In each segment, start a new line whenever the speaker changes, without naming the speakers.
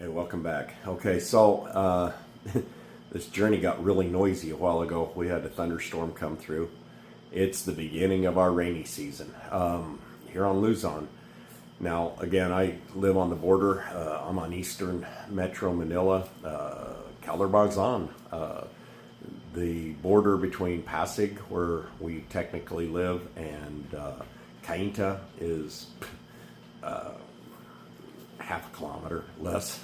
Hey, welcome back. Okay, so this journey got really noisy a while ago. We had a thunderstorm come through. It's the beginning of our rainy season here on Luzon. Now, again, I live on the border. I'm on eastern Metro Manila, Calderbazan, the border between Pasig, where we technically live, and Cainta is half a kilometer less.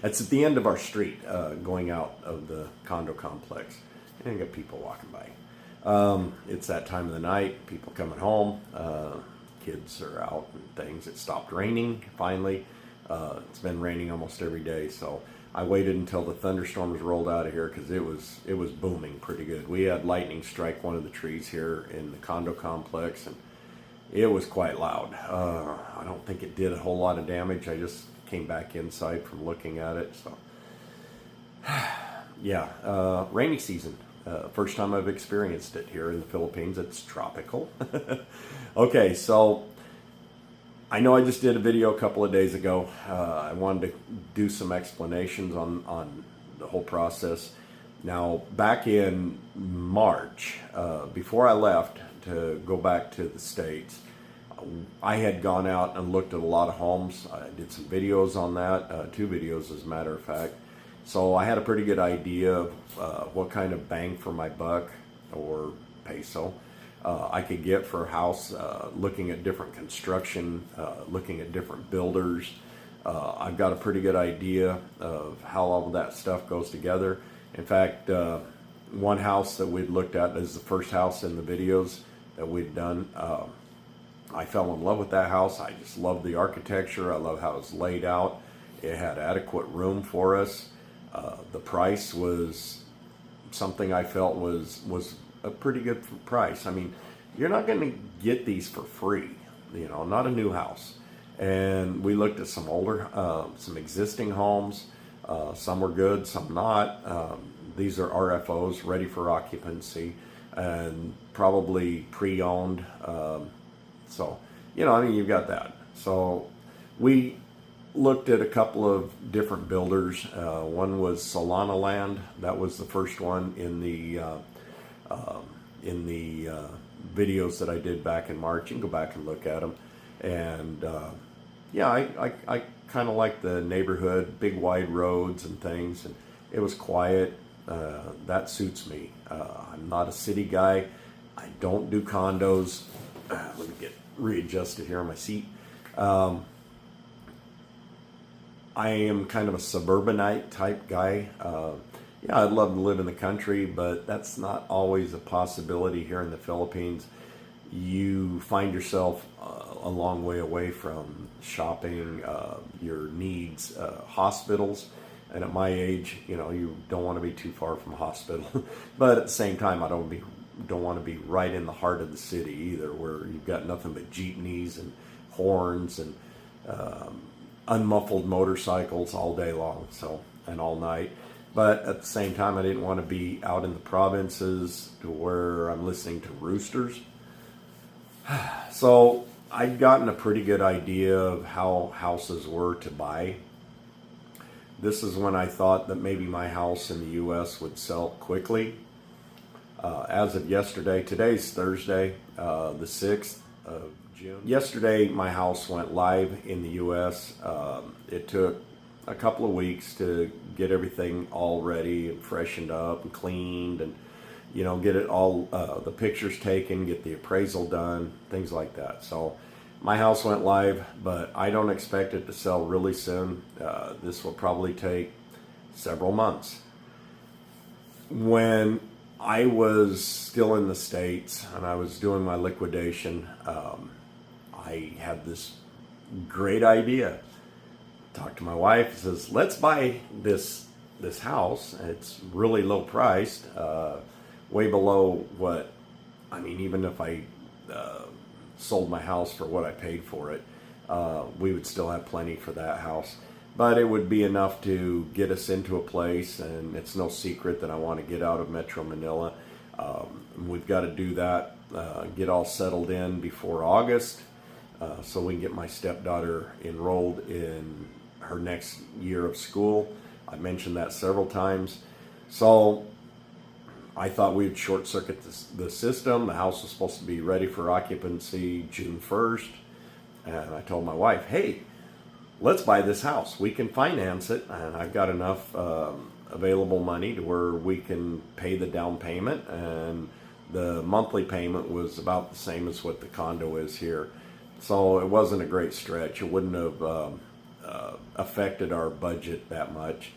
It's at the end of our street going out of the condo complex. And you got people walking by. It's that time of the night, people coming home, kids are out and things. It stopped raining finally. It's been raining almost every day, so I waited until the thunderstorms rolled out of here because it was booming pretty good. We had lightning strike one of the trees here in the condo complex, and it was quite loud. I don't think it did a whole lot of damage. I just came back inside from looking at it. So, yeah, rainy season. First time I've experienced it here in the Philippines. It's tropical. Okay, so I know I just did a video a couple of days ago. I wanted to do some explanations on the whole process. Now, back in March, before I left to go back to the States, I had gone out and looked at a lot of homes. I did some videos on that, 2 videos as a matter of fact. So I had a pretty good idea of what kind of bang for my buck or peso I could get for a house, looking at different construction, looking at different builders. I've got a pretty good idea of how all of that stuff goes together. In fact, one house that we'd looked at is the first house in the videos that we'd done. I fell in love with that house. I just love the architecture. I love how it's laid out. It had adequate room for us. The price was something I felt was a pretty good price. I mean, you're not going to get these for free, you know, not a new house. And we looked at some older, some existing homes. Some were good, some not. These are RFOs, ready for occupancy, and probably pre-owned. So, you know, I mean, you've got that. So we looked at a couple of different builders. One was Solana Land. That was the first one in the videos that I did back in March. You can go back and look at them. And yeah, I kind of like the neighborhood, big wide roads and things, and it was quiet. That suits me. I'm not a city guy. I don't do condos. Let me get readjusted here on my seat. I am kind of a suburbanite type guy. Yeah, I'd love to live in the country, but that's not always a possibility here in the Philippines. You find yourself a long way away from shopping, your needs, hospitals. And at my age, you know, you don't want to be too far from a hospital. But at the same time, I don't want to be right in the heart of the city either, where you've got nothing but jeepneys and horns and unmuffled motorcycles all day long, so, and all night. But at the same time, I didn't want to be out in the provinces to where I'm listening to roosters. So I'd gotten a pretty good idea of how houses were to buy. This is when I thought that maybe my house in the U.S. would sell quickly. As of yesterday, today's Thursday, the 6th of June. Yesterday, my house went live in the U.S. It took a couple of weeks to get everything all ready and freshened up and cleaned, and you know, get it all, the pictures taken, get the appraisal done, things like that. So my house went live, but I don't expect it to sell really soon. This will probably take several months. When I was still in the States and I was doing my liquidation, I had this great idea. Talked to my wife, says, let's buy this house. It's really low priced, way below what, I mean, even if I sold my house for what I paid for it, we would still have plenty for that house. But it would be enough to get us into a place, and it's no secret that I want to get out of Metro Manila. We've got to do that, get all settled in before August, so we can get my stepdaughter enrolled in her next year of school. I mentioned that several times. So I thought we'd short circuit the system. The house was supposed to be ready for occupancy June 1st. And I told my wife, hey, let's buy this house. We can finance it. And I've got enough available money to where we can pay the down payment. And the monthly payment was about the same as what the condo is here. So it wasn't a great stretch. It wouldn't have affected our budget that much.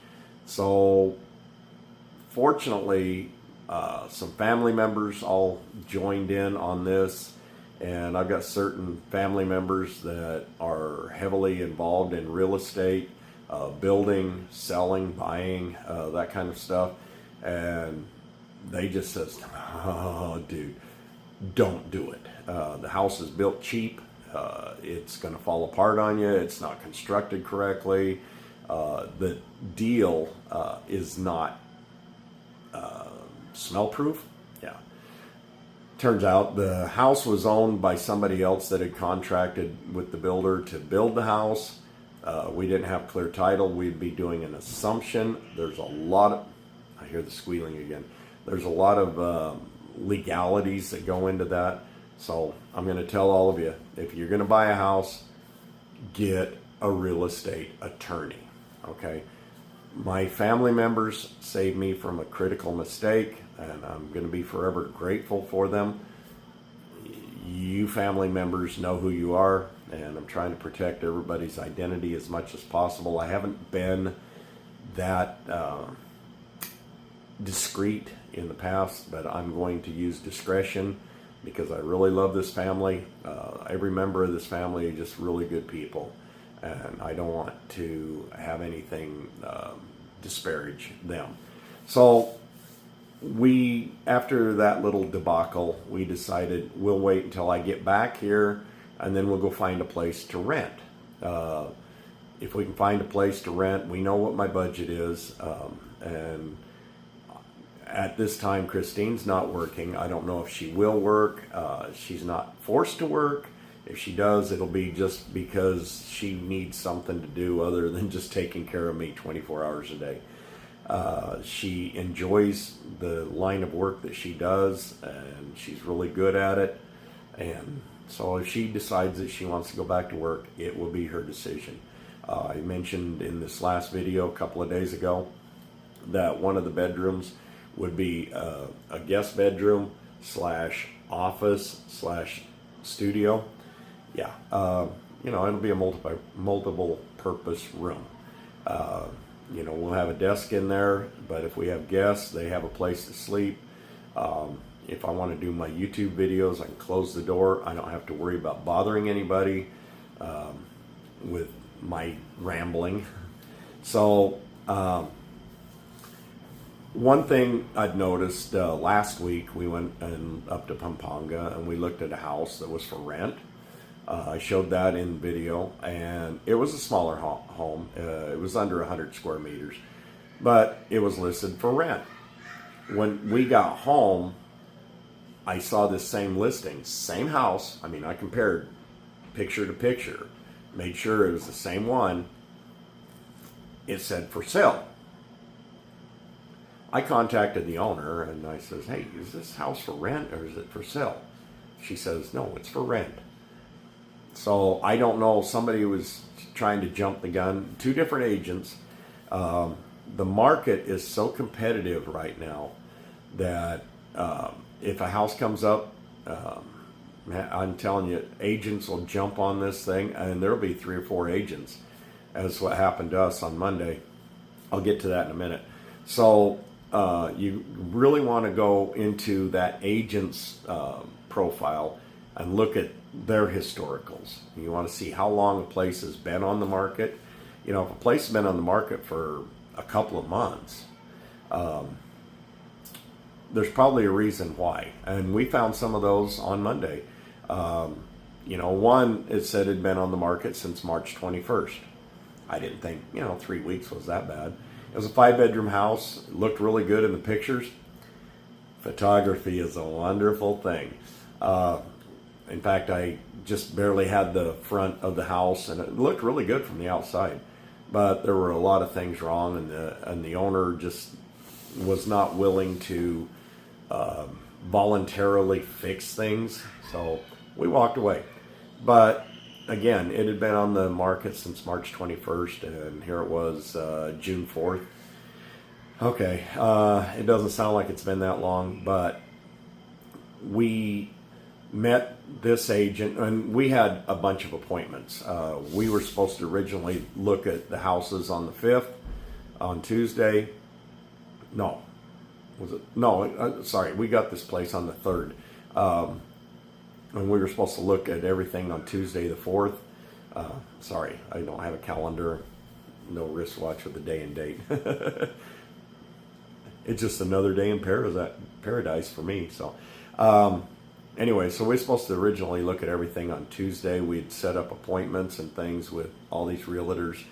So fortunately, some family members all joined in on this, and I've got certain family members that are heavily involved in real estate, building, selling, buying, that kind of stuff, and they just says, oh, dude, don't do it. The house is built cheap. It's going to fall apart on you. It's not constructed correctly. The deal is not smell proof. Yeah. Turns out the house was owned by somebody else that had contracted with the builder to build the house. We didn't have clear title. We'd be doing an assumption. There's a lot of, I hear the squealing again. There's a lot of legalities that go into that. So I'm going to tell all of you, if you're going to buy a house, get a real estate attorney. Okay. My family members saved me from a critical mistake, and I'm going to be forever grateful for them. You family members know who you are, and I'm trying to protect everybody's identity as much as possible. I haven't been that discreet in the past, but I'm going to use discretion because I really love this family. Every member of this family are just really good people, and I don't want to have anything disparage them. So after that little debacle, we decided we'll wait until I get back here, and then we'll go find a place to rent. If we can find a place to rent, we know what my budget is, and at this time, Christine's not working. I don't know if she will work. She's not forced to work. If she does, it'll be just because she needs something to do other than just taking care of me 24 hours a day. She enjoys the line of work that she does, and she's really good at it. And so if she decides that she wants to go back to work, it will be her decision. I mentioned in this last video a couple of days ago that one of the bedrooms would be a guest bedroom / office / studio. Yeah, it'll be a multiple purpose room. We'll have a desk in there, but if we have guests, they have a place to sleep. If I want to do my YouTube videos, I can close the door. I don't have to worry about bothering anybody with my rambling. So, one thing I'd noticed last week, we went up to Pampanga and we looked at a house that was for rent. I showed that in video, and it was a smaller home. It was under 100 square meters, but it was listed for rent. When we got home, I saw this same listing, same house. I mean, I compared picture to picture, made sure it was the same one. It said for sale. I contacted the owner and I says, hey, is this house for rent or is it for sale? She says, no, it's for rent. So I don't know, somebody was trying to jump the gun. Two different agents. The market is so competitive right now that if a house comes up, I'm telling you, agents will jump on this thing, and there'll be 3 or 4 agents, as what happened to us on Monday. I'll get to that in a minute. So you really want to go into that agent's profile and look at their historicals. You want to see how long a place has been on the market. If a place has been on the market for a couple of months, there's probably a reason why. And we found some of those on Monday. One, it said it had been on the market since March 21st. I didn't think, 3 weeks was that bad. It was a 5-bedroom house. It looked really good in the pictures. Photography is a wonderful thing. In fact, I just barely had the front of the house, and it looked really good from the outside. but there were a lot of things wrong, and the owner just was not willing to voluntarily fix things. So we walked away. But again, it had been on the market since March 21st, and here it was June 4th. Okay, it doesn't sound like it's been that long, but we met this agent, and we had a bunch of appointments. We were supposed to originally look at the houses on the 5th, on Tuesday. No, was it? No, sorry, we got this place on the 3rd. And we were supposed to look at everything on Tuesday the 4th. Sorry, I don't have a calendar, no wristwatch with the day and date. It's just another day in paradise for me. So anyway, so we were supposed to originally look at everything on Tuesday. We'd set up appointments and things with all these realtors,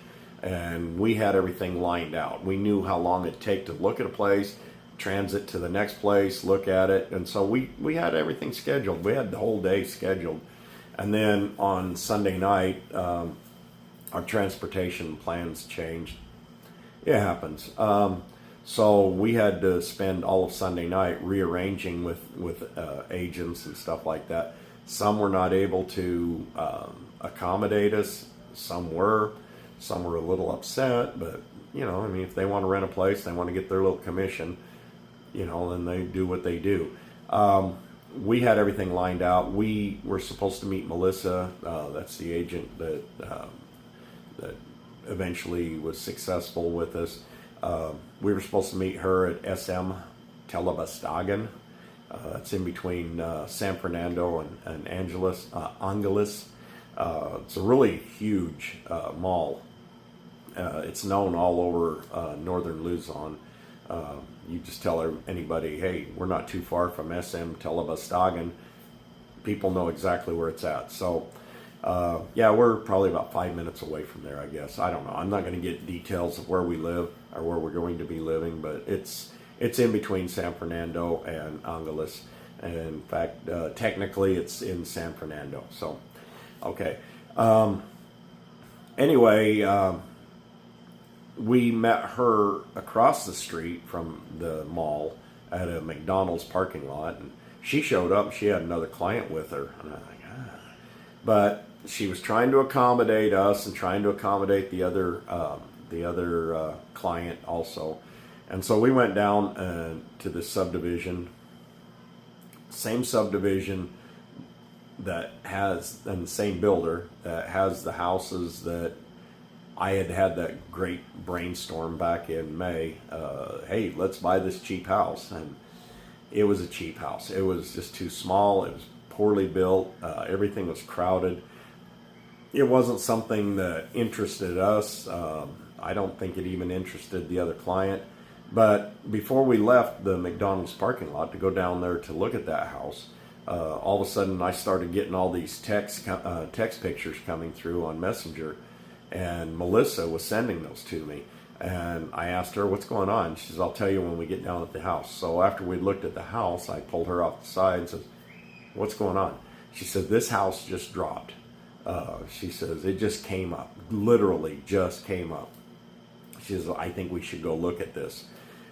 and we had everything lined out. We knew how long it'd take to look at a place, transit to the next place, look at it, and so we had everything scheduled. We had the whole day scheduled. And then on Sunday night, our transportation plans changed. It happens. So we had to spend all of Sunday night rearranging with agents and stuff like that. Some were not able to accommodate us. Some were a little upset, but you know, I mean, if they want to rent a place, they want to get their little commission, you know, then they do what they do. We had everything lined out. We were supposed to meet Melissa. That's the agent that eventually was successful with us. We were supposed to meet her at SM Telebastagan. That's in between San Fernando and Angeles. It's a really huge mall. It's known all over northern Luzon. You just tell anybody, hey, we're not too far from SM Telebastagan. People know exactly where it's at. So, yeah, we're probably about 5 minutes away from there, I guess. I don't know. I'm not going to get details of where we live or where we're going to be living, but it's in between San Fernando and Angeles. And in fact, technically, it's in San Fernando. So, okay. Anyway, we met her across the street from the mall at a McDonald's parking lot, and she showed up. She had another client with her, and I'm like, ah. But she was trying to accommodate us and trying to accommodate the other client also. And so we went down to the subdivision, same subdivision that has, and the same builder that has the houses that I had that great brainstorm back in May. Hey, let's buy this cheap house. And it was a cheap house. It was just too small. It was poorly built. Everything was crowded. It wasn't something that interested us. I don't think it even interested the other client. But before we left the McDonald's parking lot to go down there to look at that house, all of a sudden I started getting all these text pictures coming through on Messenger. And Melissa was sending those to me. And I asked her, what's going on? She says, I'll tell you when we get down at the house. So after we looked at the house, I pulled her off the side and said, what's going on? She said, this house just dropped. She says, it just came up. Literally just came up. She says, I think we should go look at this.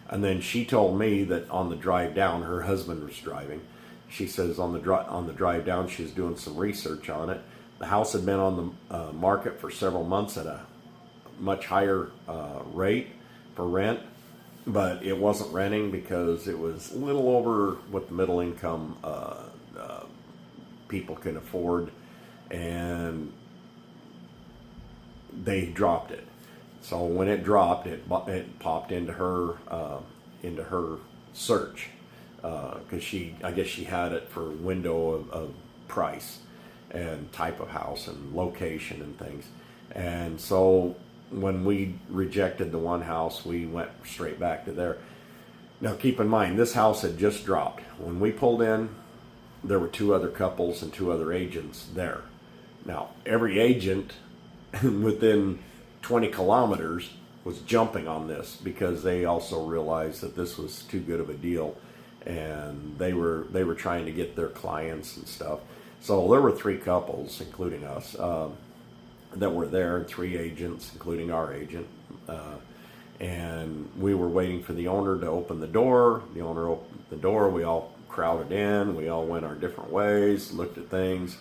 And then she told me that on the drive down, her husband was driving. She says on the drive down, she was doing some research on it. The house had been on the market for several months at a much higher rate for rent, but it wasn't renting because it was a little over what the middle income people can afford, and they dropped it. So when it dropped, it popped into her search because I guess she had it for window of price and type of house and location and things. And so when we rejected the one house, we went straight back to there. Now keep in mind, this house had just dropped. When we pulled in, there were 2 other couples and 2 other agents there. Now every agent within 20 kilometers was jumping on this because they also realized that this was too good of a deal, and they were trying to get their clients and stuff. So there were 3 couples, including us, that were there, 3 agents, including our agent. And we were waiting for the owner to open the door. The owner opened the door. We all crowded in. We all went our different ways, looked at things.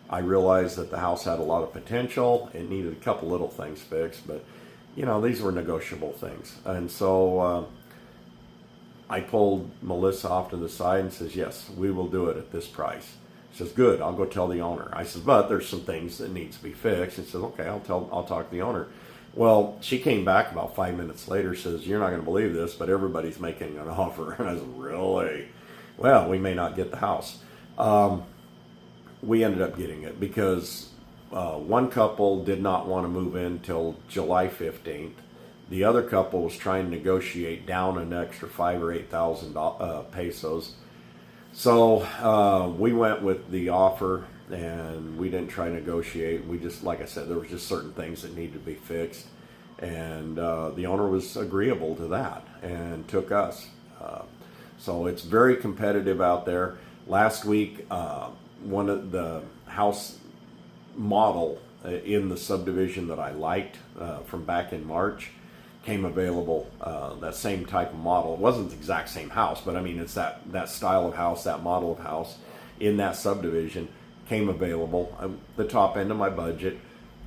I realized that the house had a lot of potential. It needed a couple little things fixed, but you know, these were negotiable things. And so I pulled Melissa off to the side and says, yes, we will do it at this price. She says, good, I'll go tell the owner. I says, but there's some things that needs to be fixed. She says, okay, I'll talk to the owner. Well, she came back about 5 minutes later, says, you're not going to believe this, but everybody's making an offer. And I said, really? Well, we may not get the house. We ended up getting it because one couple did not want to move in till July 15th. The other couple was trying to negotiate down an extra $5,000 or $8,000 pesos. So we went with the offer, and we didn't try to negotiate. We just, like I said, there was just certain things that needed to be fixed, and the owner was agreeable to that and took us. So it's very competitive out there. Last week, one of the house model in the subdivision that I liked from back in March came available. That same type of model. It wasn't the exact same house, but I mean, it's that style of house, that model of house in that subdivision came available. The top end of my budget,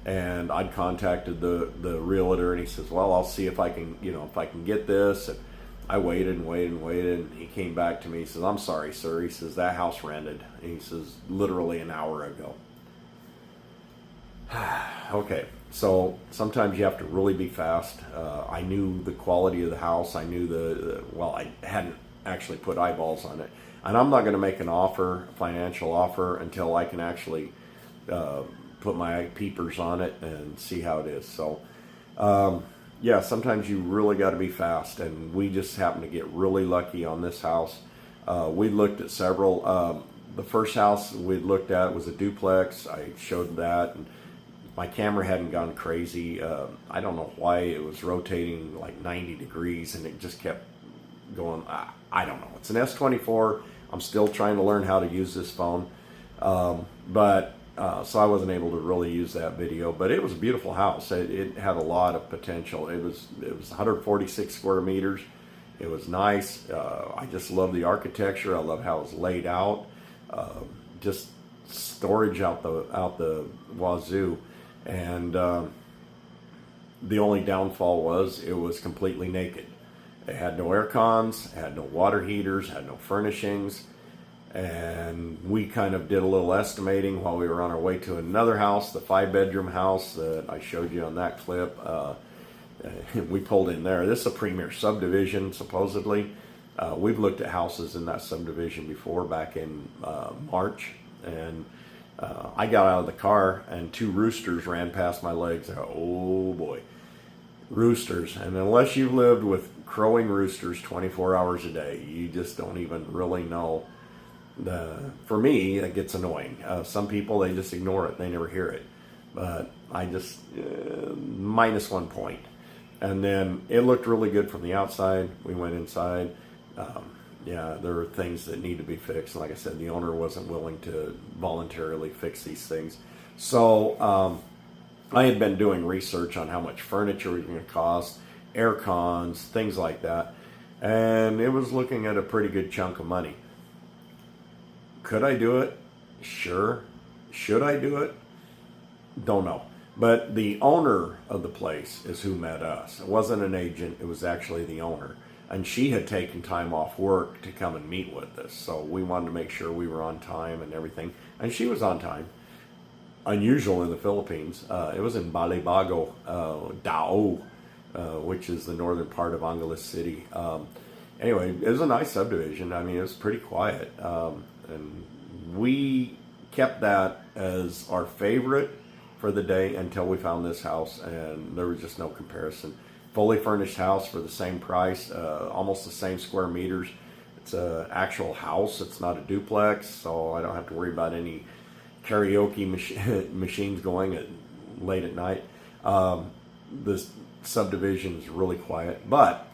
and I'd contacted the realtor, and he says, well, I'll see if I can, if I can get this. And I waited and waited and waited, and he came back to me. He says, I'm sorry, sir. He says, that house rented. And he says, literally an hour ago. Okay, so sometimes you have to really be fast. I knew the quality of the house. I knew I hadn't actually put eyeballs on it. And I'm not going to make an offer, a financial offer, until I can actually put my peepers on it and see how it is. So, yeah, sometimes you really got to be fast. And we just happened to get really lucky on this house. We looked at several. The first house we looked at was a duplex. I showed that. And my camera hadn't gone crazy. I don't know why it was rotating like 90 degrees and it just kept going. I don't know. It's an S24. I'm still trying to learn how to use this phone. So I wasn't able to really use that video, but it was a beautiful house. It had a lot of potential. It was 146 square meters. It was nice. I just love the architecture. I love how it was laid out. Just storage out the wazoo. And the only downfall was it was completely naked. It had no air cons, it had no water heaters, had no furnishings. And we kind of did a little estimating while we were on our way to another house, the 5-bedroom house that I showed you on that clip. We pulled in there. This is a premier subdivision, supposedly. We've looked at houses in that subdivision before, back in March. And I got out of the car and 2 roosters ran past my legs. Oh boy, roosters. And unless you've lived with crowing roosters 24 hours a day, you just don't even really know. For me, it gets annoying. Some people, they just ignore it. They never hear it. But I just, -1 point. And then it looked really good from the outside. We went inside. Yeah, there were things that need to be fixed. Like I said, the owner wasn't willing to voluntarily fix these things. So I had been doing research on how much furniture was going to cost, air cons, things like that. And it was looking at a pretty good chunk of money. Could I do it? Sure. Should I do it? Don't know. But the owner of the place is who met us. It wasn't an agent. It was actually the owner. And she had taken time off work to come and meet with us. So we wanted to make sure we were on time and everything. And she was on time. Unusual in the Philippines. It was in Balibago, Dao, which is the northern part of Angeles City. Anyway, it was a nice subdivision. I mean, it was pretty quiet. And we kept that as our favorite for the day until we found this house. And there was just no comparison. Fully furnished house for the same price, almost the same square meters. It's an actual house. It's not a duplex, so I don't have to worry about any karaoke machines going late at night. This subdivision is really quiet, but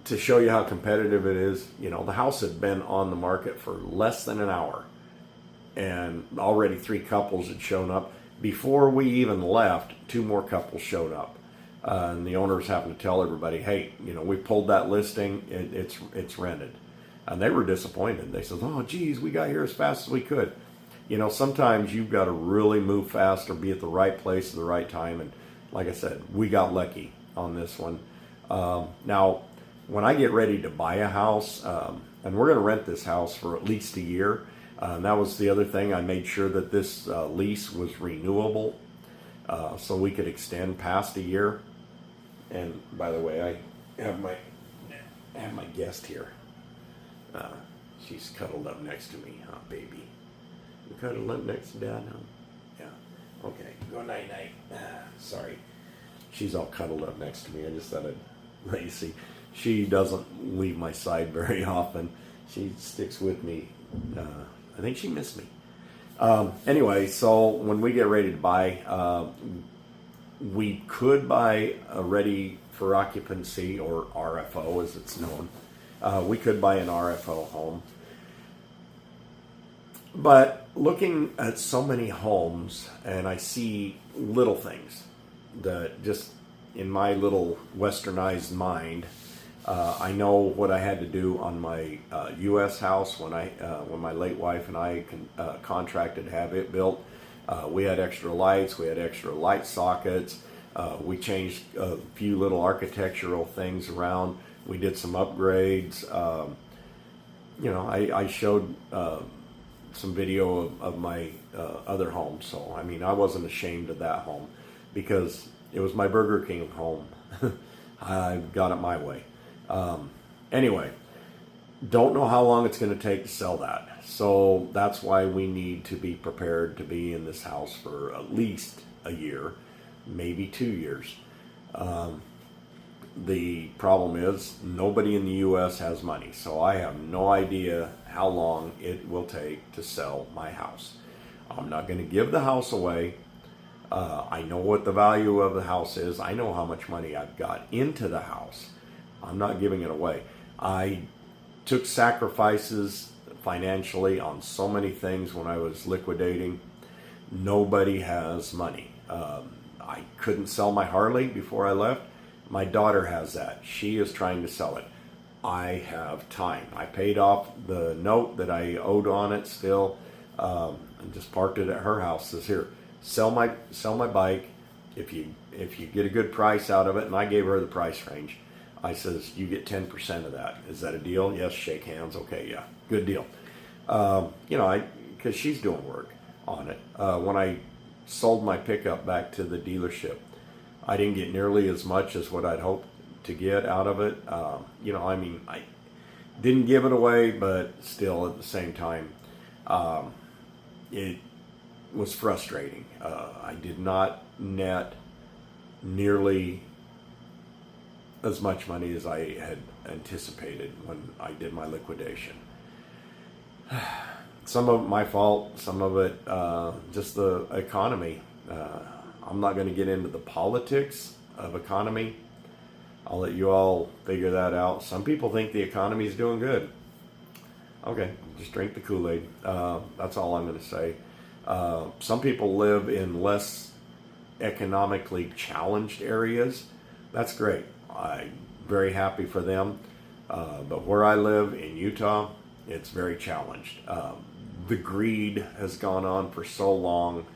to show you how competitive it is, the house had been on the market for less than an hour, and already 3 couples had shown up. Before we even left, two more couples showed up. And the owners happened to tell everybody, hey, we pulled that listing, it's rented. And they were disappointed. They said, oh, geez, we got here as fast as we could. Sometimes you've got to really move fast or be at the right place at the right time. And like I said, we got lucky on this one. Now, when I get ready to buy a house, and we're going to rent this house for at least a year, and that was the other thing. I made sure that this lease was renewable, so we could extend past a year. And by the way, I have my guest here. She's cuddled up next to me, huh, baby? You cuddled up next to Dad, huh? Yeah. Okay. Go night night. Sorry. She's all cuddled up next to me. I just thought I'd let you see. She doesn't leave my side very often. She sticks with me. I think she missed me. Anyway, so when we get ready to buy, we could buy a ready for occupancy, or RFO as it's known. We could buy an RFO home. But looking at so many homes, and I see little things that just in my little westernized mind, I know what I had to do on my U.S. house when my late wife and I contracted to have it built. We had extra lights, we had extra light sockets, we changed a few little architectural things around. We did some upgrades. I showed some video of my other home. So, I wasn't ashamed of that home because it was my Burger King home. I got it my way. Anyway, don't know how long it's going to take to sell that. So that's why we need to be prepared to be in this house for at least a year, maybe 2 years. The problem is nobody in the U.S. has money, so I have no idea how long it will take to sell my house. I'm not going to give the house away. I know what the value of the house is. I know how much money I've got into the house. I'm not giving it away. I took sacrifices financially on so many things when I was liquidating. Nobody has money. I couldn't sell my Harley before I left. My daughter has that. She is trying to sell it. I have time. I paid off the note that I owed on it still, and just parked it at her house. Says, here, sell my bike. If you get a good price out of it, and I gave her the price range. I says, you get 10% of that. Is that a deal? Yes, shake hands. Okay, yeah, good deal. Because she's doing work on it. When I sold my pickup back to the dealership, I didn't get nearly as much as what I'd hoped to get out of it. I didn't give it away, but still at the same time, it was frustrating. I did not net nearly as much money as I had anticipated when I did my liquidation. Some of it my fault, some of it just the economy. I'm not going to get into the politics of economy. I'll let you all figure that out. Some people think the economy is doing good. Okay, just drink the Kool-Aid. That's all I'm going to say. Some people live in less economically challenged areas. That's great. I'm very happy for them. But where I live in Utah, it's very challenged. The greed has gone on for so long.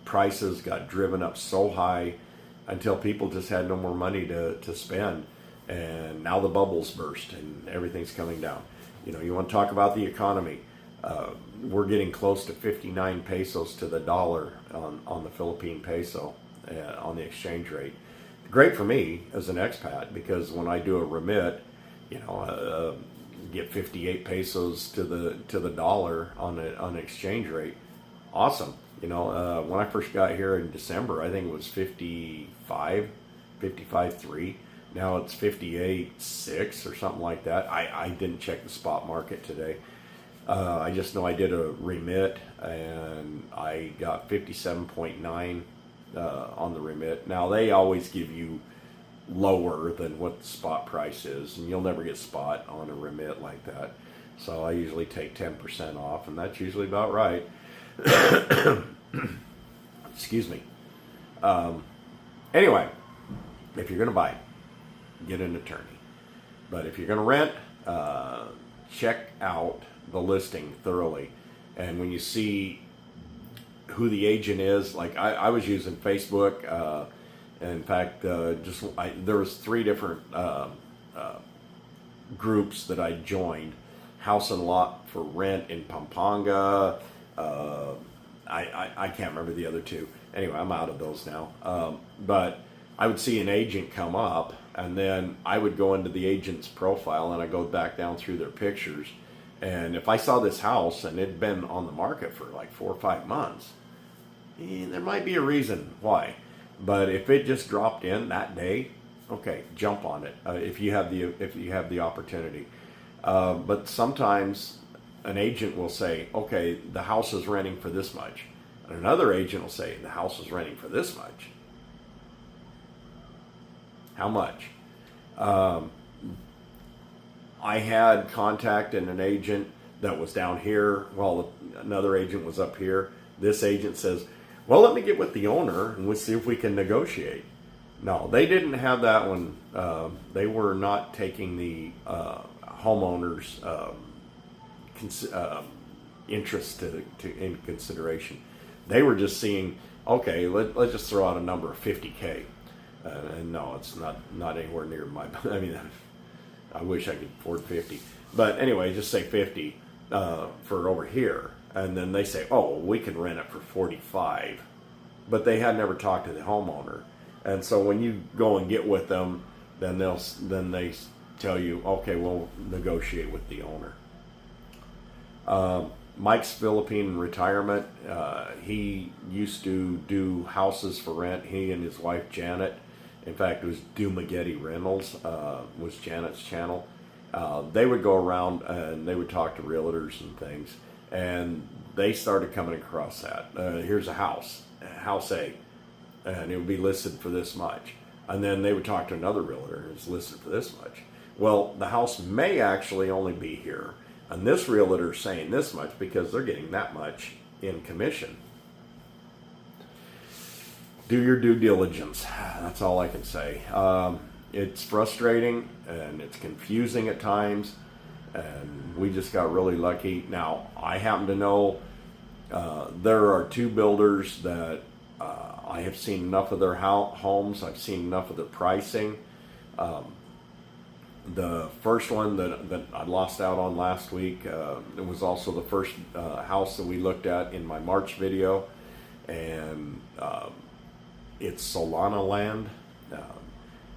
Prices got driven up so high until people just had no more money to spend. And now the bubbles burst and everything's coming down. You want to talk about the economy. We're getting close to 59 pesos to the dollar on the Philippine peso on the exchange rate. Great for me as an expat because when I do a remit, get 58 pesos to the dollar on an exchange rate. Awesome. When I first got here in December, I think it was 55.3. Now it's 58.6 or something like that. I didn't check the spot market today. I just know I did a remit and I got 57.9 on the remit. Now they always give you lower than what the spot price is, and you'll never get spot on a remit like that. So I usually take 10% off, and that's usually about right. Excuse me. Anyway, if you're going to buy, get an attorney. But if you're going to rent, check out the listing thoroughly. And when you see who the agent is, like I was using Facebook. In fact, there was 3 different groups that I joined. House and Lot for Rent in Pampanga. I can't remember the other 2. Anyway, I'm out of those now. But I would see an agent come up, and then I would go into the agent's profile, and I go back down through their pictures. And if I saw this house and it'd been on the market for like 4 or 5 months, there might be a reason why. But if it just dropped in that day, okay, jump on it if you have the opportunity. But sometimes an agent will say, okay, the house is renting for this much. And another agent will say, the house is renting for this much. How much? I had contacted an agent that was down here while another agent was up here. This agent says, well, let me get with the owner and we'll see if we can negotiate. No, they didn't have that one. They were not taking the homeowner's interest in consideration. They were just seeing, okay, let's just throw out a number of $50K. And no, it's not anywhere near my, I mean, I wish I could afford 50. But anyway, just say 50 for over here. And then they say, oh, we can rent it for 45. But they had never talked to the homeowner. And so when you go and get with them, then they tell you, okay, we'll negotiate with the owner. Mike's Philippine retirement. He used to do houses for rent. He and his wife Janet. In fact, it was Dumagetti Rentals was Janet's channel. They would go around and they would talk to realtors and things. And they started coming across that. Here's a house A, and it would be listed for this much. And then they would talk to another realtor, it's listed for this much. Well, the house may actually only be here, and this realtor is saying this much because they're getting that much in commission. Do your due diligence. That's all I can say. It's frustrating and it's confusing at times. And we just got really lucky. Now, I happen to know there are 2 builders that I have seen enough of their homes. I've seen enough of their pricing. The first one that I lost out on last week, it was also the first house that we looked at in my March video. And it's Solana land.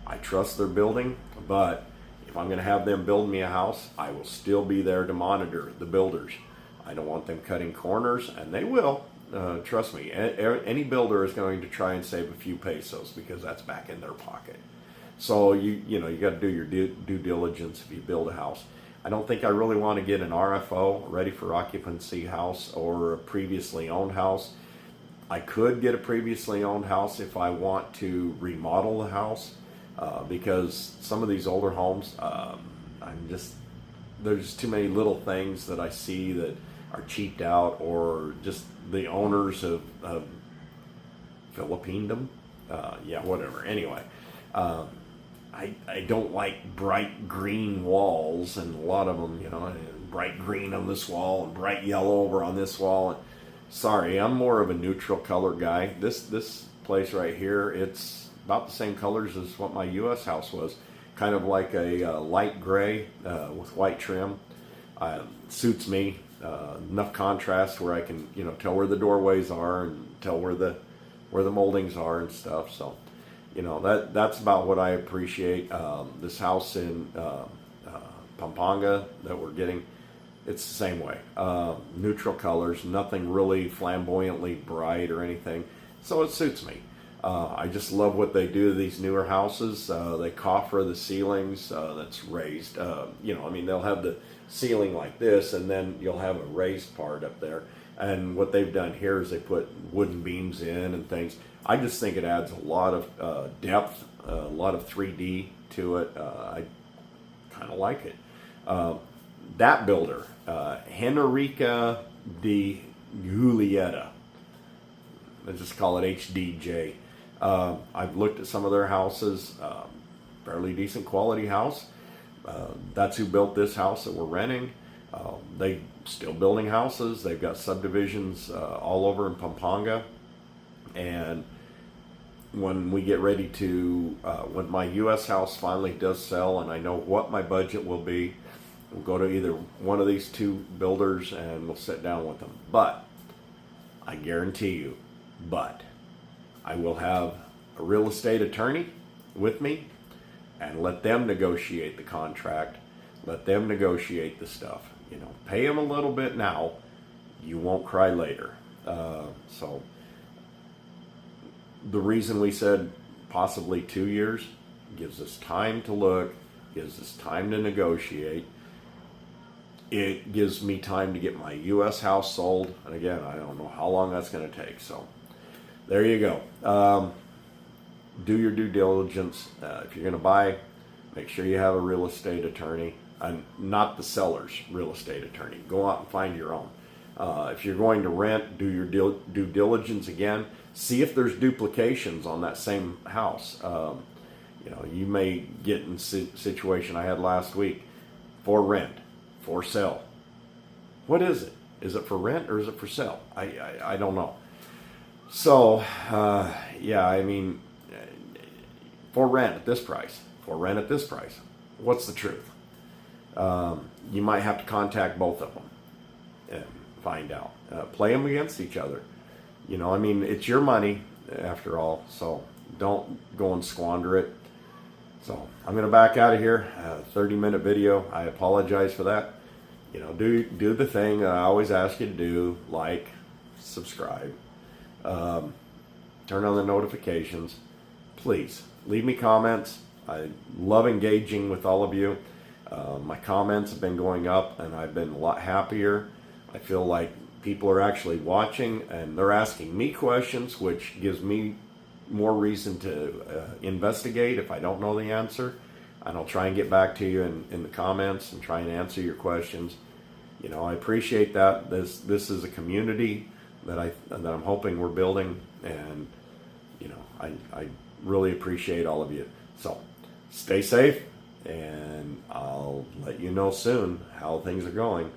I trust their building, but if I'm going to have them build me a house, I will still be there to monitor the builders. I don't want them cutting corners, and they will. Trust me, any builder is going to try and save a few pesos because that's back in their pocket. So you got to do your due diligence if you build a house. I don't think I really want to get an RFO, ready for occupancy house, or a previously owned house. I could get a previously owned house if I want to remodel the house. Because some of these older homes, there's too many little things that I see that are cheaped out, or just the owners have Philippined them. Whatever. Anyway, I don't like bright green walls, and a lot of them, bright green on this wall and bright yellow over on this wall. Sorry, I'm more of a neutral color guy. This place right here, it's about the same colors as what my U.S. house was. Kind of like a light gray with white trim. Suits me. Enough contrast where I can, tell where the doorways are and tell where the moldings are and stuff. So, that's about what I appreciate. This house in Pampanga that we're getting, it's the same way. Neutral colors, nothing really flamboyantly bright or anything. So it suits me. I just love what they do to these newer houses. They coffer the ceilings that's raised. They'll have the ceiling like this, and then you'll have a raised part up there. And what they've done here is they put wooden beams in and things. I just think it adds a lot of depth, a lot of 3D to it. I kind of like it. That builder, Henrica de Julieta. let's just call it HDJ. I've looked at some of their houses, fairly decent quality house. That's who built this house that we're renting. They still building houses. They've got subdivisions all over in Pampanga. And when we get ready to, when my U.S. house finally does sell and I know what my budget will be, we'll go to either one of these two builders and we'll sit down with them. But I guarantee you, I will have a real estate attorney with me and let them negotiate the contract, let them negotiate the stuff. You know, pay them a little bit now, you won't cry later. So the reason we said possibly 2 years gives us time to look, gives us time to negotiate. It gives me time to get my U.S. house sold. And again, I don't know how long that's going to take. So there you go. Do your due diligence. If you're going to buy, make sure you have a real estate attorney, and not the seller's real estate attorney. Go out and find your own. If you're going to rent, do your due diligence again. See if there's duplications on that same house. You know, you may get in situation I had last week. For rent, for sale. What is it? Is it for rent or is it for sale? I don't know. So, yeah, I mean, for rent at this price, for rent at this price. What's the truth? You might have to contact both of them and find out. Play them against each other. You know, I mean, it's your money after all, so don't go and squander it. So I'm going to back out of here. 30-minute video. I apologize for that. You know, do the thing that I always ask you to do, like, subscribe, turn on the notifications. Please leave me comments. I love engaging with all of you. My comments have been going up and I've been a lot happier. I feel like people are actually watching and they're asking me questions, which gives me more reason to investigate if I don't know the answer. And I'll try and get back to you in the comments and try and answer your questions. You know, I appreciate that. This is a community that I'm hoping we're building, and you know, I really appreciate all of you. So stay safe, and I'll let you know soon how things are going.